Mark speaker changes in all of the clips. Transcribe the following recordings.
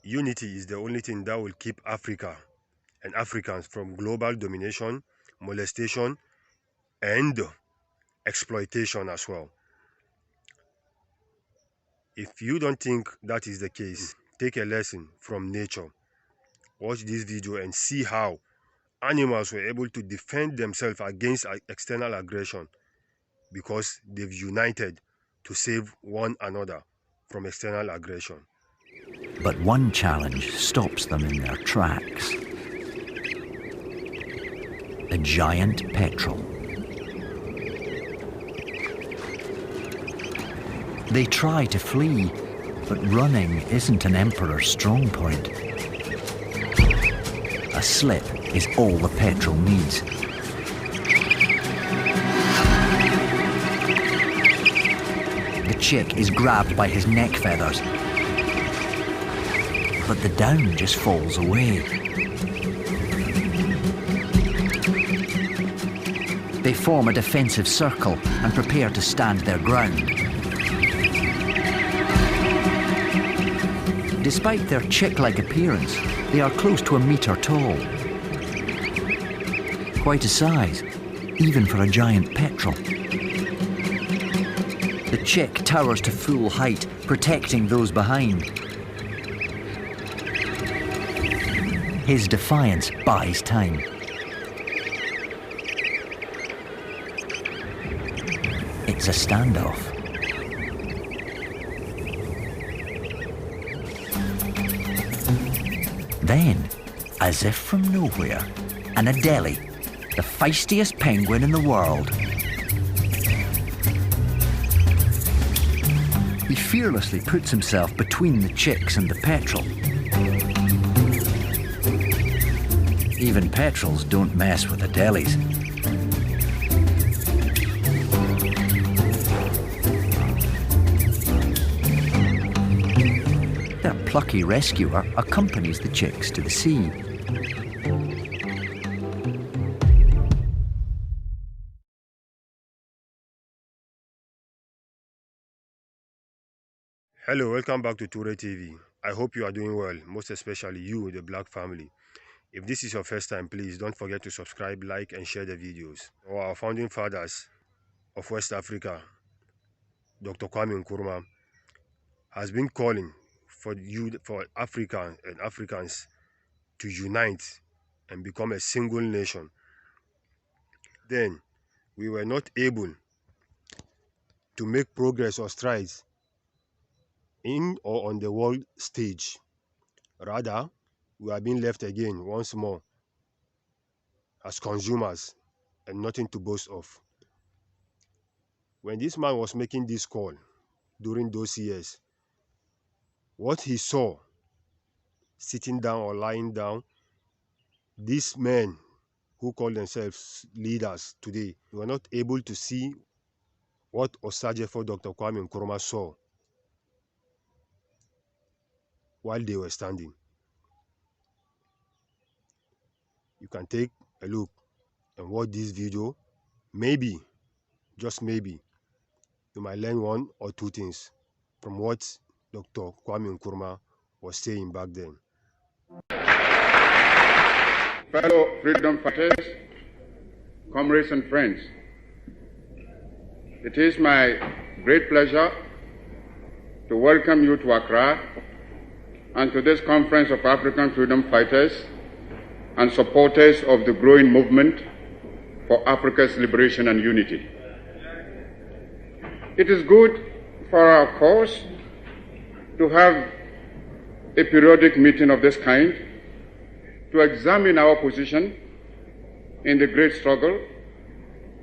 Speaker 1: Unity is the only thing that will keep Africa and Africans from global domination, molestation, and exploitation as well. If you don't think that is the case, take a lesson from nature. Watch this video and see how animals were able to defend themselves against external aggression because they've united to save one another from external aggression.
Speaker 2: But one challenge stops them in their tracks. A giant petrel. They try to flee, but running isn't an emperor's strong point. A slip is all the petrel needs. The chick is grabbed by his neck feathers, but the down just falls away. They form a defensive circle and prepare to stand their ground. Despite their chick-like appearance, they are close to 1 metre tall. Quite a size, even for a giant petrel. The chick towers to full height, protecting those behind. His defiance buys time. It's a standoff. Then, as if from nowhere, an Adelie, the feistiest penguin in the world. He fearlessly puts himself between the chicks and the petrel. Even petrels don't mess with Adelies. Their plucky rescuer accompanies the chicks to the sea.
Speaker 1: Hello, welcome back to Toure TV. I hope you are doing well, most especially you, the Black family. If this is your first time, please don't forget to subscribe, like, and share the videos. Our founding fathers of West Africa, Dr. Kwame Nkrumah, has been calling for Africa and Africans to unite and become a single nation. Then we were not able to make progress or strides in or on the world stage. Rather, we are being left again once more as consumers and nothing to boast of. When this man was making this call during those years, what he saw sitting down or lying down, these men who call themselves leaders today were not able to see what Osajefo Dr. Kwame Nkrumah saw while they were standing. You can take a look and watch this video. Maybe, just maybe, you might learn one or two things from what Dr. Kwame Nkrumah was saying back then.
Speaker 3: Fellow freedom fighters, comrades and friends, it is my great pleasure to welcome you to Accra and to this conference of African freedom fighters and supporters of the growing movement for Africa's liberation and unity. It is good for our cause to have a periodic meeting of this kind to examine our position in the great struggle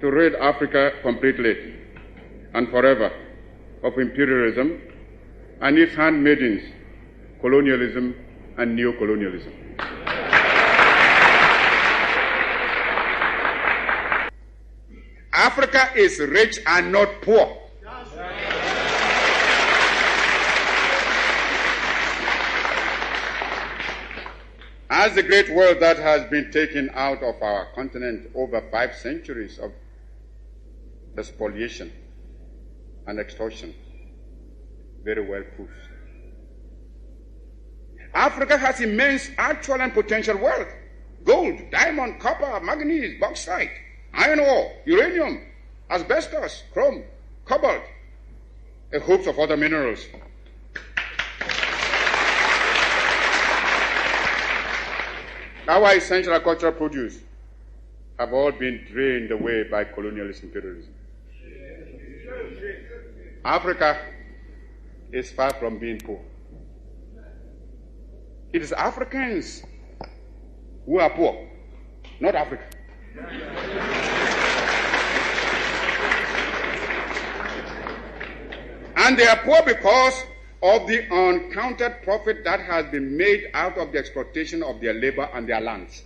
Speaker 3: to rid Africa completely and forever of imperialism and its handmaidens, colonialism and neocolonialism. Africa is rich and not poor. As the great wealth that has been taken out of our continent over 5 centuries of spoliation and extortion very well proves. Africa has immense actual and potential wealth: gold, diamond, copper, manganese, bauxite, iron ore, uranium, asbestos, chrome, cobalt, a host of other minerals. Our essential agricultural produce have all been drained away by colonialist imperialism. Africa is far from being poor. It is Africans who are poor, not Africa. And they are poor because of the uncounted profit that has been made out of the exploitation of their labor and their lands.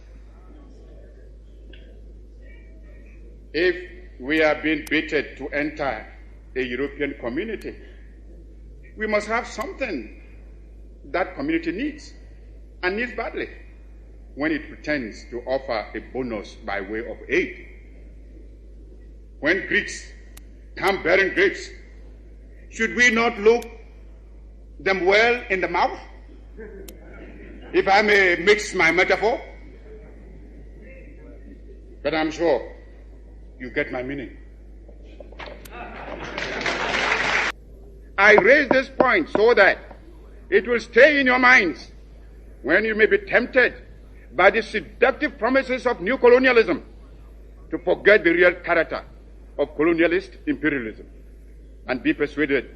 Speaker 3: If we are being baited to enter a European community, we must have something that community needs, and needs badly, when it pretends to offer a bonus by way of aid. When Greeks come bearing grapes, should we not look them well in the mouth? If I may mix my metaphor. But I'm sure you get my meaning. I raise this point so that it will stay in your minds when you may be tempted by the seductive promises of new colonialism to forget the real character of colonialist imperialism and be persuaded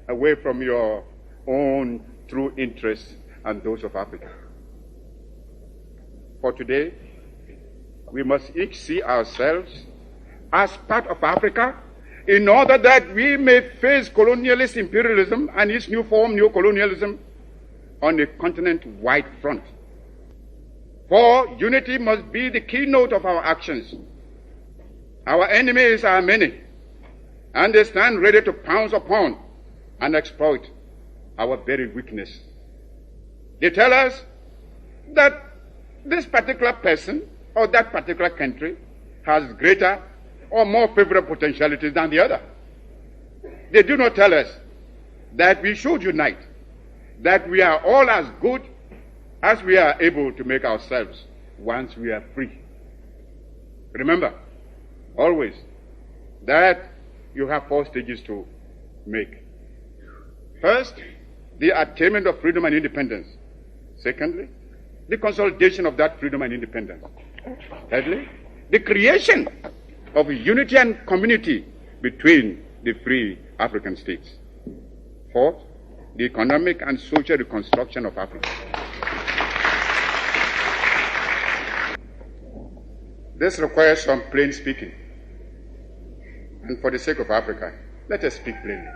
Speaker 3: away from your own true interests and those of Africa. For today, we must each see ourselves as part of Africa in order that we may face colonialist imperialism and its new form, neocolonialism, on a continent-wide front. For unity must be the keynote of our actions. Our enemies are many, and they stand ready to pounce upon and exploit our very weakness. They tell us that this particular person or that particular country has greater or more favorable potentialities than the other. They do not tell us that we should unite, that we are all as good as we are able to make ourselves once we are free. Remember, always, that you have 4 stages to make. First, the attainment of freedom and independence. Secondly, the consolidation of that freedom and independence. Thirdly, the creation of unity and community between the free African states. Fourth, the economic and social reconstruction of Africa. This requires some plain speaking. And for the sake of Africa, let us speak plainly.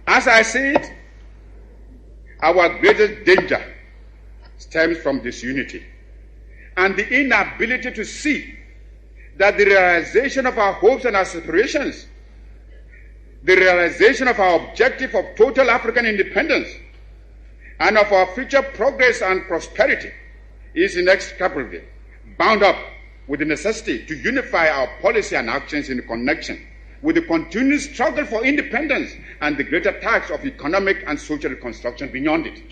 Speaker 3: As I see it, our greatest danger stems from disunity and the inability to see that the realization of our hopes and aspirations, the realization of our objective of total African independence, and of our future progress and prosperity is inextricably bound up with the necessity to unify our policy and actions in connection with the continued struggle for independence and the greater task of economic and social reconstruction beyond it.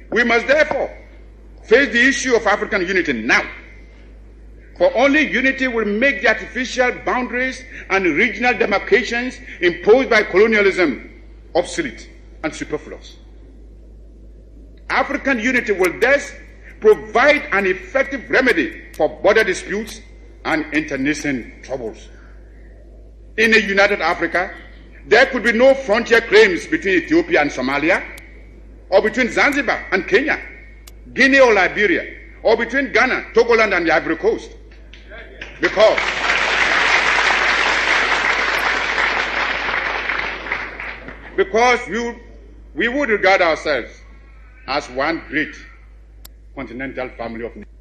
Speaker 3: We must therefore face the issue of African unity now, for only unity will make the artificial boundaries and regional demarcations imposed by colonialism obsolete and superfluous. African unity will thus provide an effective remedy for border disputes and internecine troubles. In a united Africa, there could be no frontier claims between Ethiopia and Somalia, or between Zanzibar and Kenya, Guinea or Liberia, or between Ghana, Togoland, and the Ivory Coast. Because we would regard ourselves as one great continental family of nations.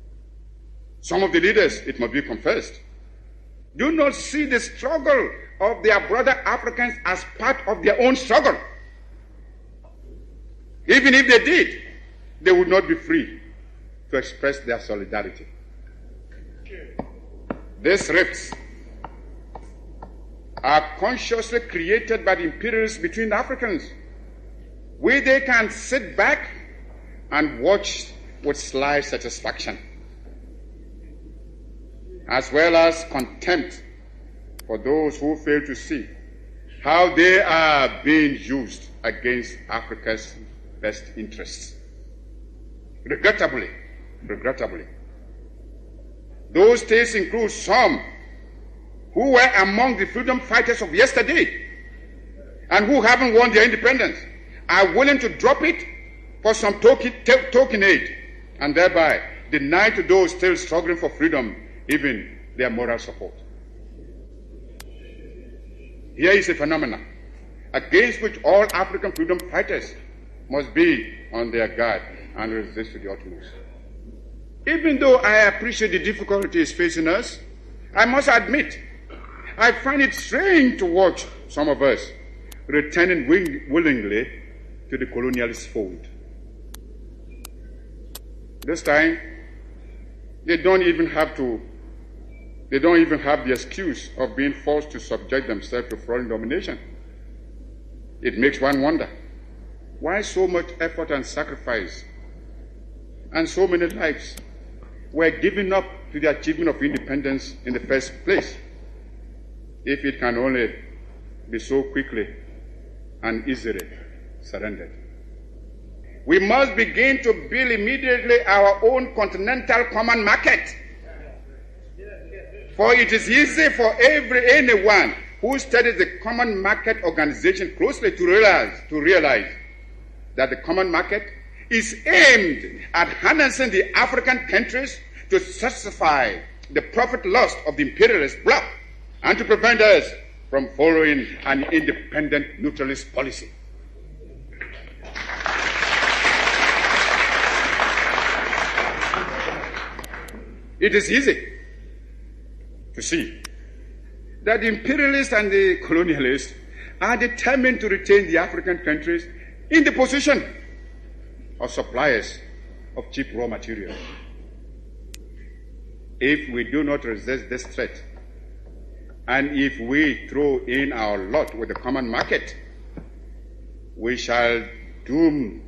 Speaker 3: Some of the leaders, it must be confessed, do not see the struggle of their brother Africans as part of their own struggle. Even if they did, they would not be free to express their solidarity. These rifts are consciously created by the imperialists between Africans, where they can sit back and watch with sly satisfaction, as well as contempt for those who fail to see how they are being used against Africa's best interests. Regrettably, those states include some who were among the freedom fighters of yesterday and who haven't won their independence, are willing to drop it for some token aid, and thereby deny to those still struggling for freedom even their moral support. Here is a phenomenon against which all African freedom fighters must be on their guard and resist to the utmost. Even though I appreciate the difficulties facing us, I must admit I find it strange to watch some of us returning willingly to the colonialist fold. This time, they don't even have the excuse of being forced to subject themselves to foreign domination. It makes one wonder why so much effort and sacrifice and so many lives were given up to the achievement of independence in the first place, if it can only be so quickly and easily surrendered. We must begin to build immediately our own continental common market. For it is easy for anyone who studies the common market organization closely to realize that the common market is aimed at harnessing the African countries to satisfy the profit lust of the imperialist bloc and to prevent us from following an independent neutralist policy. It is easy to see that the imperialists and the colonialists are determined to retain the African countries in the position of suppliers of cheap raw materials. If we do not resist this threat, and if we throw in our lot with the common market, we shall doom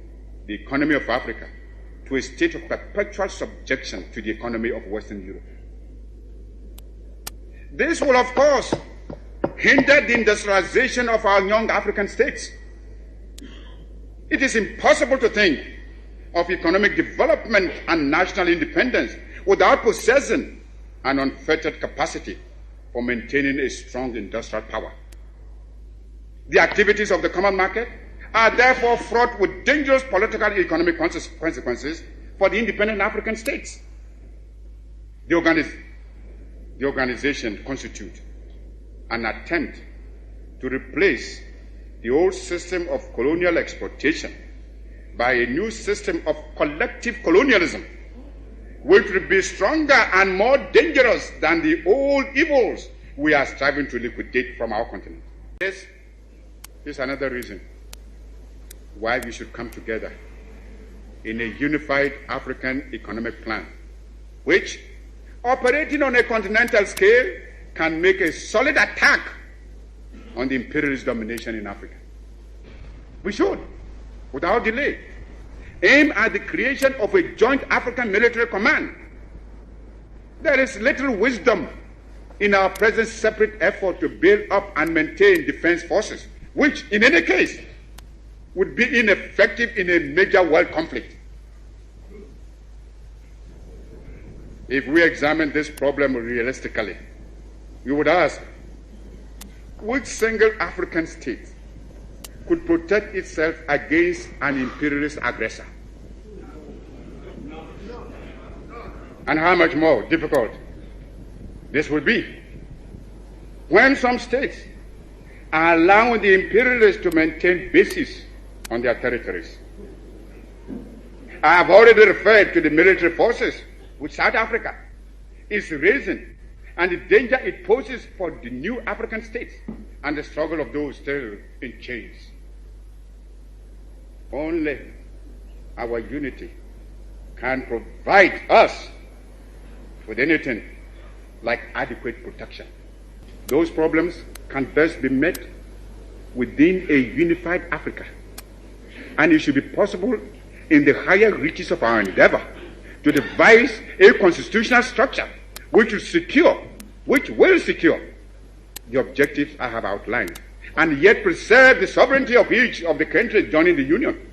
Speaker 3: the economy of Africa to a state of perpetual subjection to the economy of Western Europe. This will, of course, hinder the industrialization of our young African states. It is impossible to think of economic development and national independence without possessing an unfettered capacity for maintaining a strong industrial power. The activities of the common market are therefore fraught with dangerous political and economic consequences for the independent African states. The organization constitutes an attempt to replace the old system of colonial exploitation by a new system of collective colonialism, which will be stronger and more dangerous than the old evils we are striving to liquidate from our continent. This is another reason why we should come together in a unified African economic plan, which, operating on a continental scale, can make a solid attack on the imperialist domination in Africa. We should, without delay, aim at the creation of a joint African military command. There is little wisdom in our present separate effort to build up and maintain defense forces, which, in any case, would be ineffective in a major world conflict. If we examine this problem realistically, we would ask, which single African state could protect itself against an imperialist aggressor? And how much more difficult this would be when some states are allowing the imperialists to maintain bases on their territories. I have already referred to the military forces which South Africa is raising and the danger it poses for the new African states and the struggle of those still in chains. Only our unity can provide us with anything like adequate protection. Those problems can best be met within a unified Africa. And it should be possible in the higher reaches of our endeavor to devise a constitutional structure which will secure the objectives I have outlined, and yet preserve the sovereignty of each of the countries joining the Union.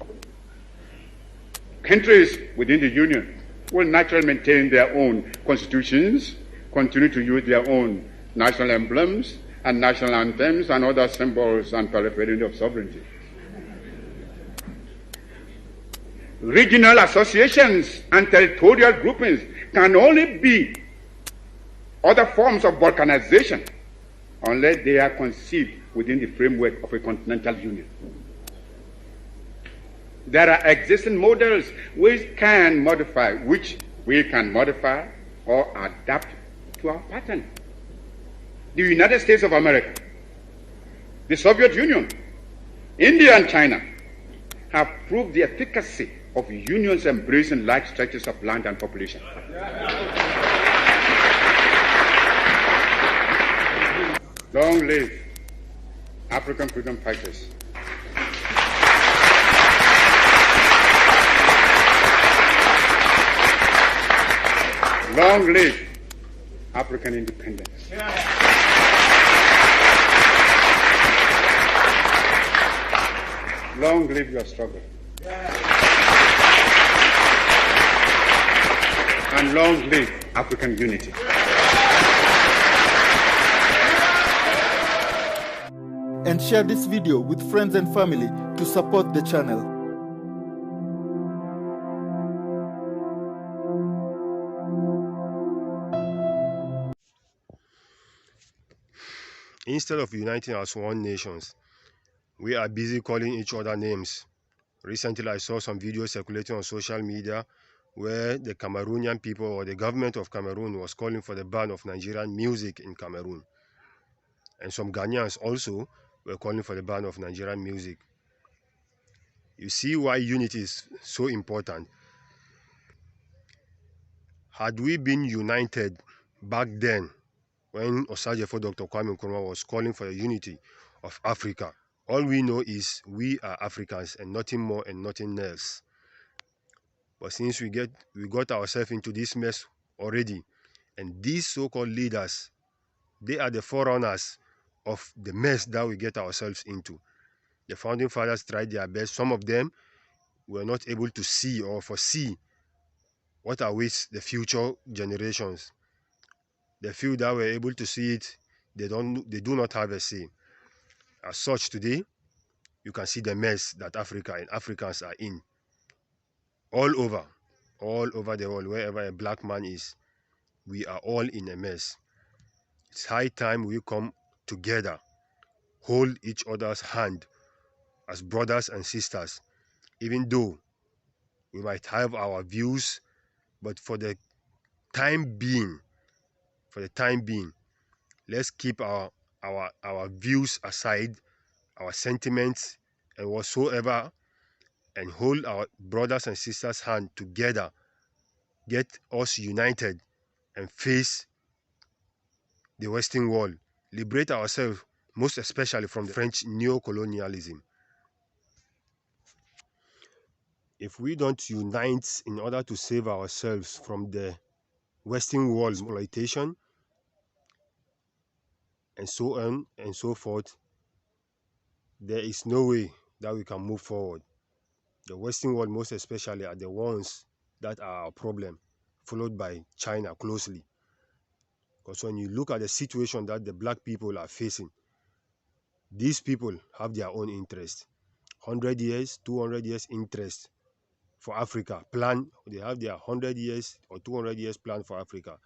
Speaker 3: Countries within the Union will naturally maintain their own constitutions, continue to use their own national emblems and national anthems and other symbols and paraphernalia of sovereignty. Regional associations and territorial groupings can only be other forms of balkanization unless they are conceived within the framework of a continental union. There are existing models which we can modify or adapt to our pattern. The United States of America, the Soviet Union, India and China have proved the efficacy of unions embracing large stretches of land and population. Long live African freedom fighters. Long live African independence. Long live your struggle. And long live African unity.
Speaker 4: And share this video with friends and family to support the channel.
Speaker 1: Instead of uniting as one nation, we are busy calling each other names. Recently, I saw some videos circulating on social media where the Cameroonian people or the government of Cameroon was calling for the ban of Nigerian music in Cameroon. And some Ghanaians also were calling for the ban of Nigerian music. You see why unity is so important. Had we been united back then, when Osajefo Dr. Kwame Nkrumah was calling for the unity of Africa, all we know is we are Africans and nothing more and nothing else. But since we got ourselves into this mess already, and these so-called leaders, they are the forerunners of the mess that we get ourselves into. The founding fathers tried their best. Some of them were not able to see or foresee what awaits the future generations. The few that were able to see it, they do not have a say. As such, today, you can see the mess that Africa and Africans are in. All over the world, wherever a black man is, we are all in a mess. It's high time we come together, hold each other's hand as brothers and sisters, even though we might have our views, but for the time being, let's keep our views aside, our sentiments and whatsoever, and hold our brothers and sisters' hand together, get us united and face the Western world, liberate ourselves, most especially from the French neo-colonialism. If we don't unite in order to save ourselves from the Western world's exploitation and so on and so forth, there is no way that we can move forward. The Western world, most especially, are the ones that are our problem, followed by China closely. Because when you look at the situation that the black people are facing, these people have their own interest. 100 years, 200 years interest for Africa. They have their 100 years or 200 years plan for Africa.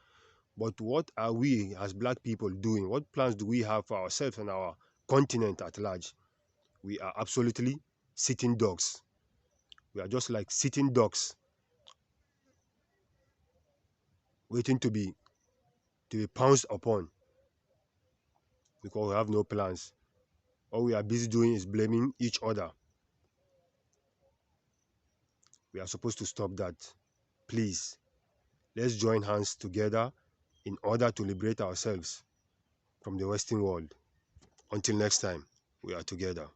Speaker 1: But what are we as black people doing? What plans do we have for ourselves and our continent at large? We are absolutely sitting dogs. We are just like sitting dogs, waiting to be pounced upon, because we have no plans. All we are busy doing is blaming each other. We are supposed to stop that. Please, let's join hands together in order to liberate ourselves from the Western world. Until next time, we are together.